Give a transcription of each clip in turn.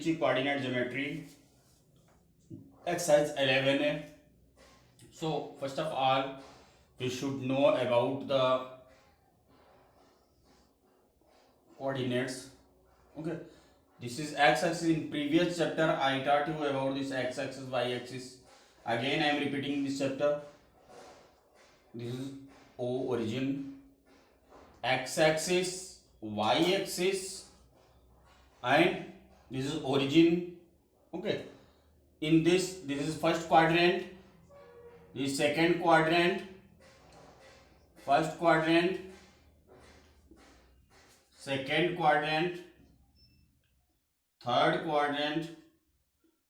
ABC coordinate geometry exercise 11. So first of all we should know about the coordinates. Okay, this is x-axis. In previous chapter I taught you about this x-axis, y-axis. Again I am repeating this chapter. This is O origin, x-axis, y-axis, and this is origin. Okay, in this is first quadrant, this second quadrant, first quadrant, second quadrant, third quadrant,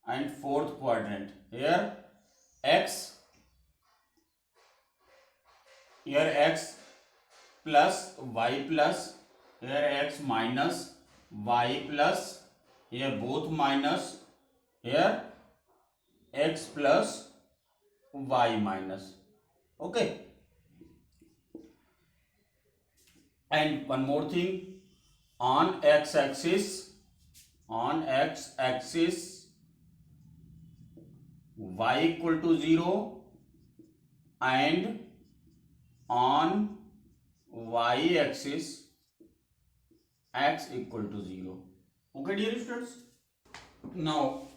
and fourth quadrant. Here x plus y plus, here x minus y plus, here both minus, here x plus y minus. Okay, and one more thing, on x axis y equal to 0 and on y axis x equal to 0. Okay dear students, now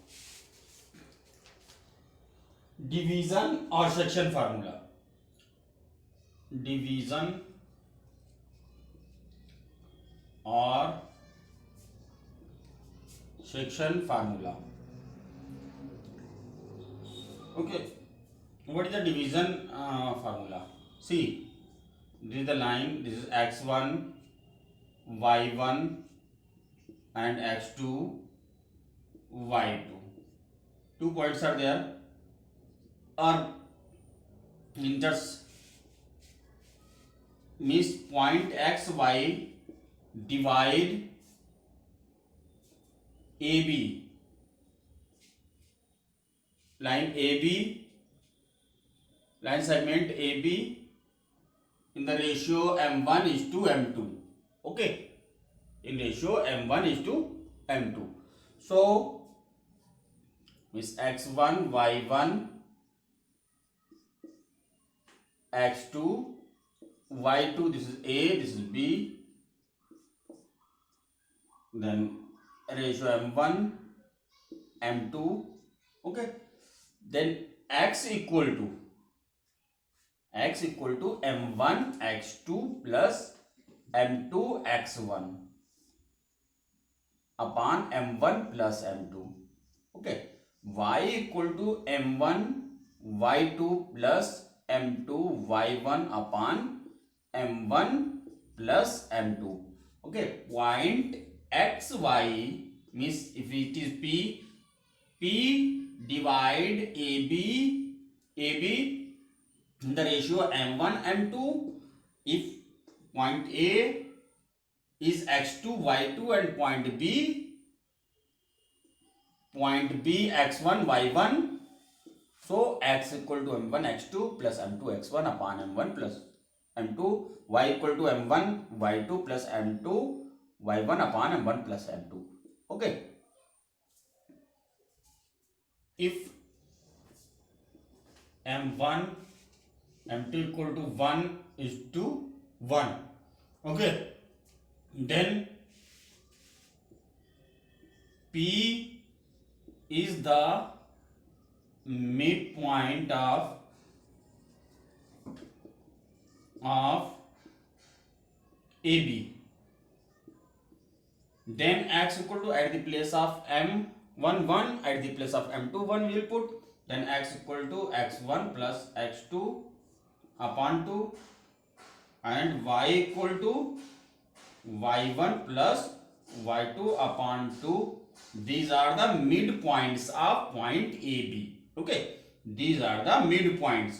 division or section formula. Division or section formula. Okay, what is the division formula? See, this is the line, this is x1, y1 and x2, y2. 2 points are there, or just means point x, y divide AB, line AB, line segment AB in the ratio m1 is to m2. Okay, in ratio m1 is to m2. So means x1, y1, x2, y2, this is A, this is B, then ratio m1, m2. Okay, then x equal to m1 x2 plus m2 x1 upon m1 plus m2. Okay, y equal to m1 y2 plus m2 y1 upon m1 plus m2. Okay, point xy means if it is P divide AB in the ratio m1 m2. If point A is x2 y2 and point B x1 y1, so x equal to m1 x2 plus m2 x1 upon m1 plus m2, y equal to m1 y2 plus m2 y1 upon m1 plus m2. Okay, if m1 m2 equal to 1 is to 1, okay, then P is the midpoint of AB. Then x equal to, at the place of m1 1, at the place of m2 1 we will put, then x equal to x1 plus x2 upon 2 and y equal to y1 plus y2 upon 2. These are the midpoints of point AB. Okay, these are the midpoints.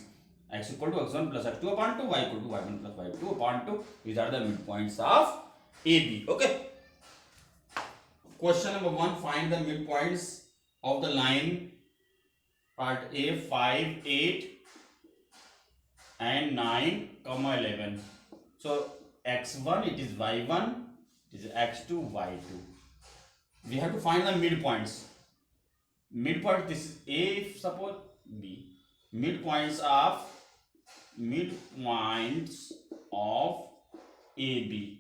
X equal to x1 plus x2 upon 2, y equal to y1 plus y2 upon 2. These are the midpoints of AB. Okay. Question number 1, find the midpoints of the line part A 5, 8 and 9, 11. So x1 it is y1, it is x2 y2. we have to find the midpoints. Midpoint, this is A, if suppose B. Midpoints of AB.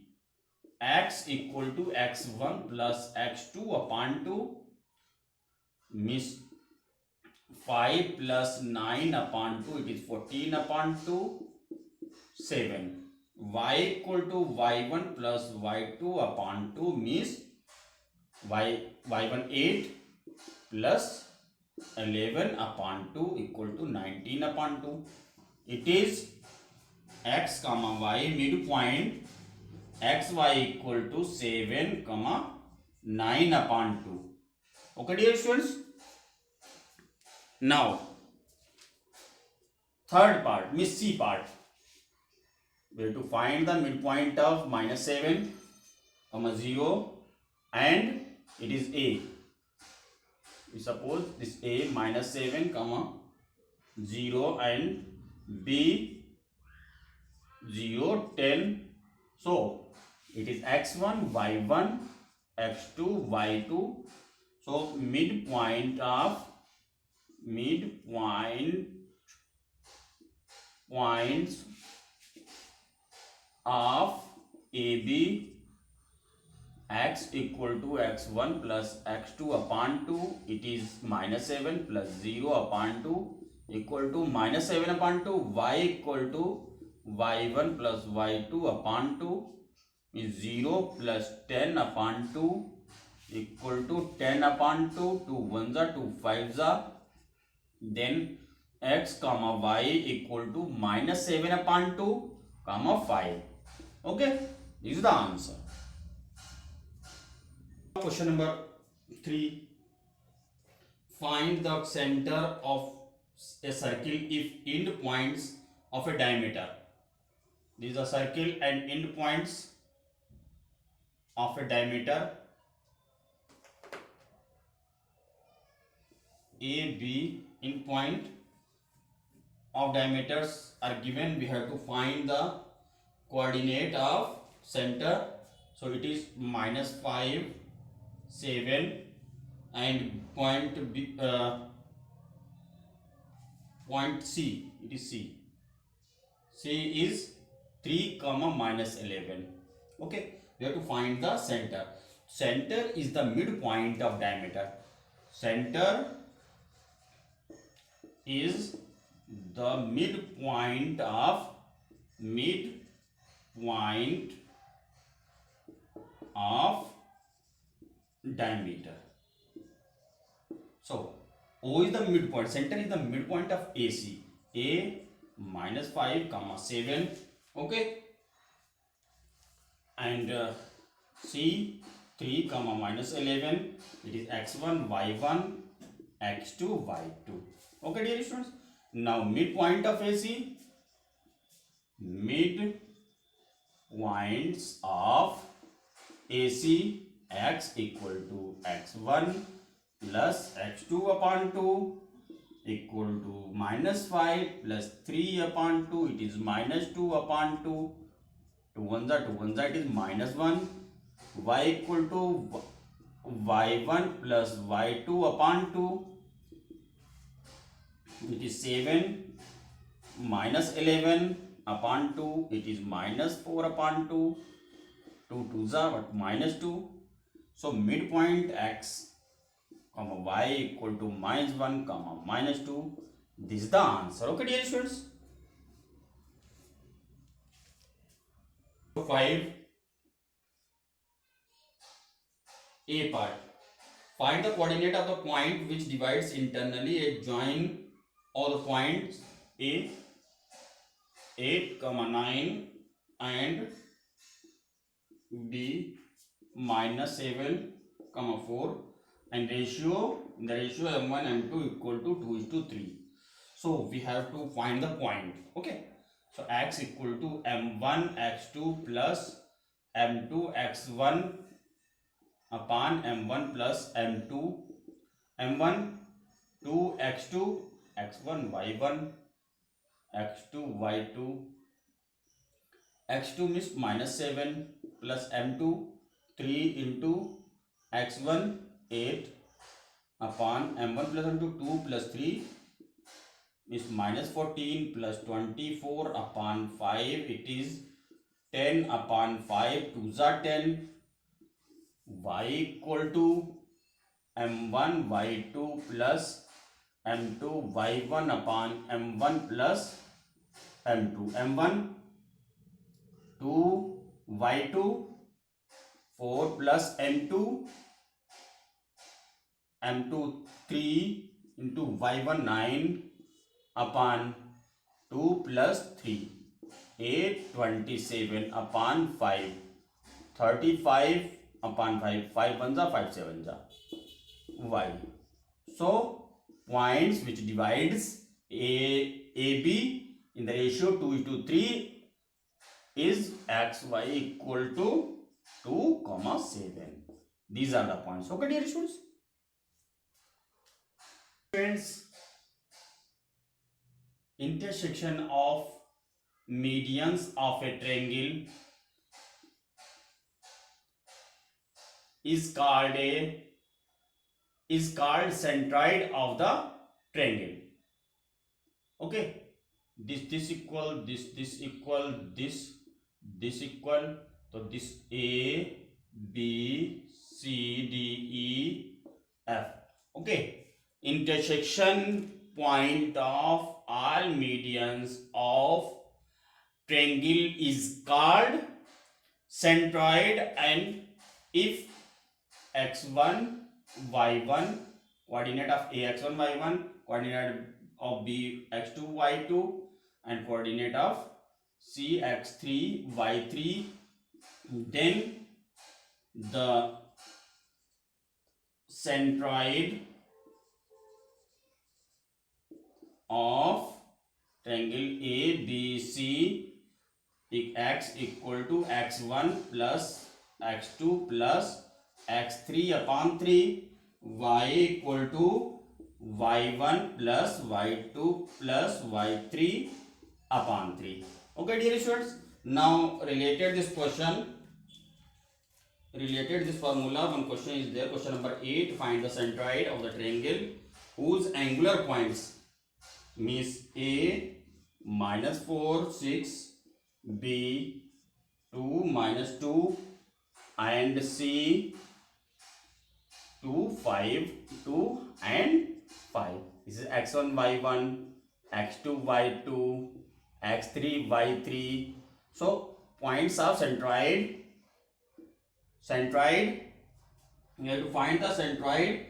X equal to x1 plus x2 upon 2 means 5 plus 9 upon 2, it is 14 upon 2, 7. Y equal to y1 plus y2 upon 2 means y1 8 plus 11 upon 2 equal to 19 upon 2. It is x comma y midpoint xy equal to 7 comma 9 upon 2. Okay, dear students. Now third part, means C part. We have to find the midpoint of minus 7 comma 0 and it is A. We suppose this A minus 7 comma 0 and B 0 10. So it is x1 y1 x2 y2. So midpoints of AB x equal to x1 plus x2 upon 2, it is minus 7 plus 0 upon 2 equal to minus 7 upon 2. Y equal to y1 plus y2 upon 2 is 0 plus 10 upon 2 equal to 10 upon 2. 2 1s are 2 5s are. Then x comma y equal to minus 7 upon 2 comma 5. Okay, this is the answer. Question number 3. Find the center of a circle if end points of a diameter. This is a circle and end points of a diameter A, B, end point of diameters are given. We have to find the coordinate of center. So it is minus 5, 7 and point B, point C, it is C. C is 3 comma minus 11. Okay, we have to find the center. Center is the midpoint of diameter. Center is the midpoint of diameter. So O is the midpoint, center is the midpoint of AC. A minus 5 comma 7. Okay, and C 3 comma minus 11. It is x1 y1 x2 y2. Okay, dear students. Now midpoint of AC, midpoints of AC, x equal to x1 plus x2 upon 2 equal to minus 5 plus 3 upon 2, it is minus 2 upon 2. 2 1s are 2 1s are, it is minus 1. Y equal to y1 plus y2 upon 2, it is 7 minus 11 upon 2, it is minus 4 upon 2. 2 2s are but minus 2. So midpoint x comma y equal to minus 1 comma minus 2. This is the answer. Okay, dear students. 5. A part. Find the coordinate of the point which divides internally a join all the points A 8 comma 9 and B minus 7 comma 4 and ratio m1 m2 equal to 2:3. So we have to find the point. Okay, so x equal to m1 x2 plus m2 x1 upon m1 plus m2 m1 2 x2 x1 y1 x2 y2 x2 means minus 7 plus m2 3 into x1 8 upon m1 plus m2 2 plus 3 is minus 14 plus 24 upon 5, it is 10 upon 5, 2s are 10, y equal to m1 y2 plus m2 y1 upon m1 plus m2, m1 2 y2 4 plus m2 3 into y1 9 upon 2 plus 3 8 27 upon 5 35 upon 5 5 1 जा 5 7 जा y. So points which divides AB in the ratio 2:3 is xy equal to 2,7. These are the points. Okay, dear students. Friends, intersection of medians of a triangle is called centroid of the triangle. Okay, this equal this equal this equal, so this A B C D E F. Okay, intersection point of all medians of triangle is called centroid, and if x1 y1 coordinate of A x1 y1, coordinate of B x2 y2, and coordinate of C x3 y3, then the centroid of triangle ABC x equal to x1 plus x2 plus x3 upon 3, y equal to y1 plus y2 plus y3 upon 3. Okay, dear students, now related this formula, one question is there. Question number 8, find the centroid of the triangle whose angular points means A minus 4 6, B 2 minus 2, and C 2 5 2 and 5. This is x1 y1, x2 y2, x3 y3. So points of centroid, you have to find the centroid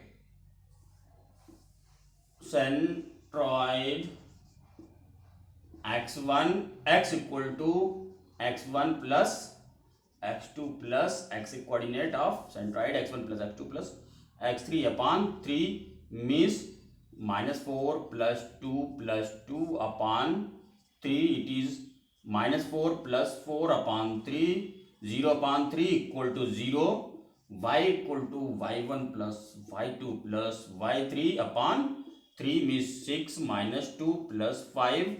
x1 x equal to x1 plus x2 plus x coordinate of centroid x1 plus x2 plus x3 upon 3 means minus 4 plus 2 upon 3, it is minus 4 plus 4 upon 3, 0 upon 3 equal to 0, y equal to y1 plus y2 plus y3 upon 3 means 6 minus 2 plus 5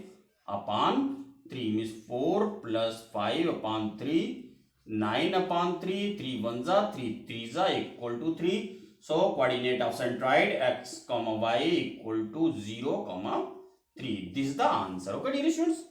upon 3 means 4 plus 5 upon 3, 9 upon 3, 3 1 जा 3 3 जा equal to 3. So coordinate of centroid x comma y equal to 0 comma 3. This is the answer. Okay, dear students.